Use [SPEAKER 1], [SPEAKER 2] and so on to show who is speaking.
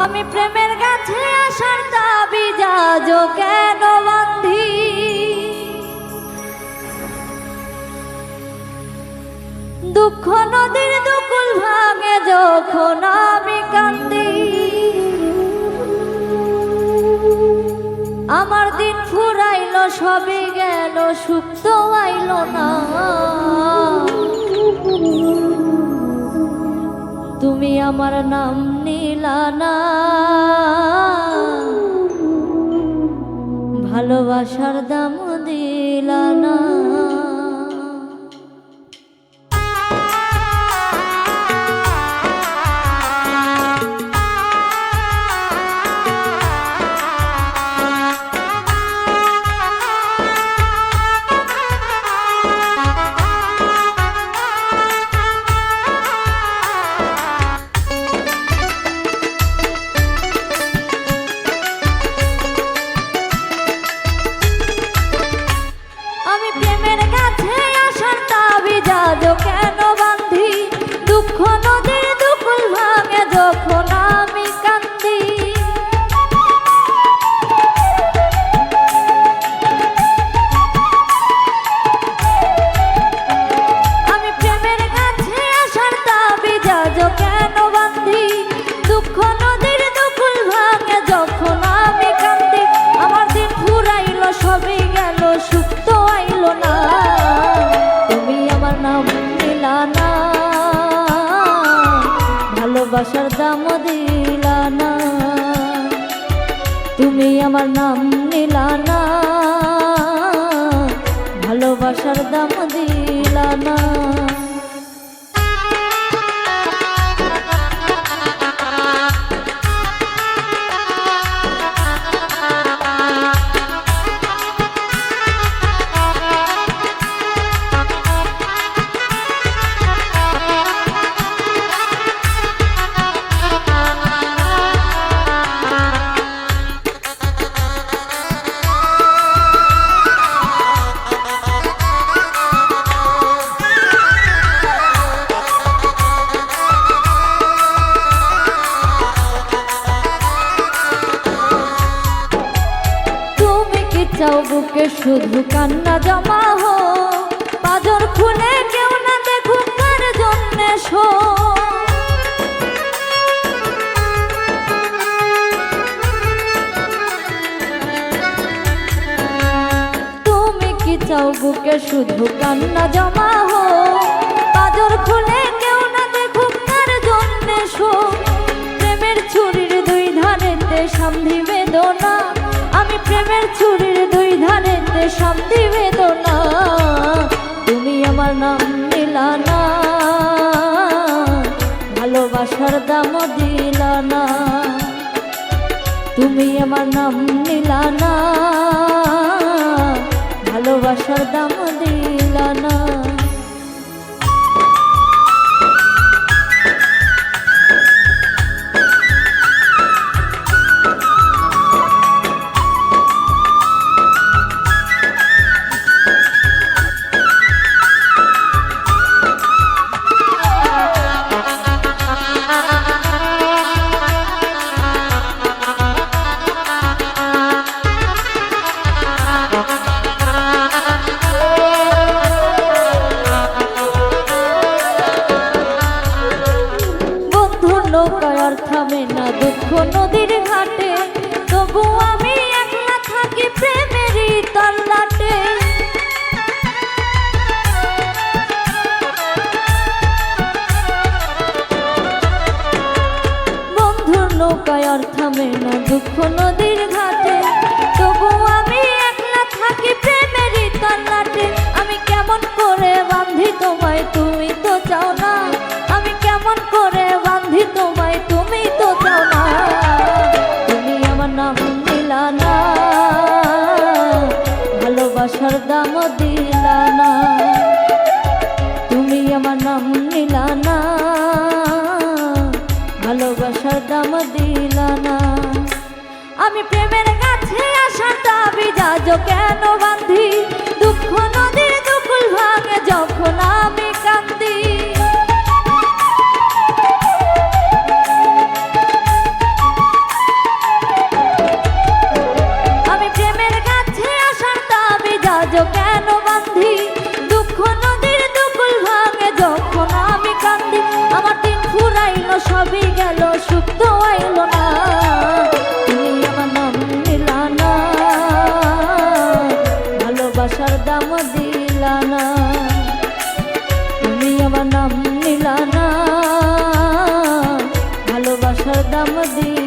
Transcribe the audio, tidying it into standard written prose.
[SPEAKER 1] আমি প্রেমের কাছে আসার দাবি যাজ কেন বান্ধি, দুঃখ নদীর দুকুল ভাঙে যখন আমি কান্দি। আমার দিন ফুরাইল সবে গেল সুখ তো আইল না, তুমি আমার নাম নিলা না, ভালোবাসার দাম দিলা না। কেন বান্ধি, দুঃখ নদীর দুকুল ভাঙে যখন আমি কান্দি। আমি প্রেমের কাছে আসার দাবি যাজ কেন বান্ধি, দুঃখ নদীর দুকুল ভাঙে যখন আমি কান্দি। আমার দিন ফুরাইল সবই গেল সুখ তো আইল না, তুমি আমার নাম নিলা না, ভালোবাসার দাম দিলা না, তুমি আমার নাম নিলা না, ভালোবাসার দাম দিলা না। চাও বুকে শুধু কান্না জমা হো, পাজর খুলে কেউ না দেখুক কার জন্যে শো। তুমি কি চাও বুকে শুধু কান্না জমা হো, পাজর খুলে কেউ না দেখুক কার জন্যে শো। প্রেমের ছুরির দুই ধারেতে সামধি বেদনা, আমি প্রেমের ছুরির দুই ধারেতে শান্তি বেদনা, তুমি আমার নাম নিলা না, ভালোবাসার দাম দিলা না, তুমি আমার নাম নিলা না, ভালোবাসার দাম দিলা না। থামে না দুঃখ নদীর ঘাটে, তবু আমি একলা থাকি প্রেমেরই তল্লাটে। বন্ধুর নৌকায় আর থামে না দুঃখ নদীর ঘাটে, তবু আমি একলা থাকি প্রেমেরই তল্লাটে। আমি কেমন করে বান্ধি তোমায়, তুমি তো চাও না, আমি কেমন করে বান্ধি তোমায়, তুমি তো চাও না, তুমি আমার নাম দিলা না, ভালোবাসার দাম দিলা না, তুমি আমার নাম নিলা না, ভালোবাসার দাম দিলা না। আমি প্রেমের কাছে আসার দাবি যাজ কেন বান্ধি, দুঃখ নদীর দুকুল ভাঙে যখন আমি কান্দি। সবই গেল সুখ তো আইলো না তুমি আমার নাম নিলা না ভালোবাসার দাম দিলা না তুমি আমার নাম নিলা না ভালোবাসার দাম দিলা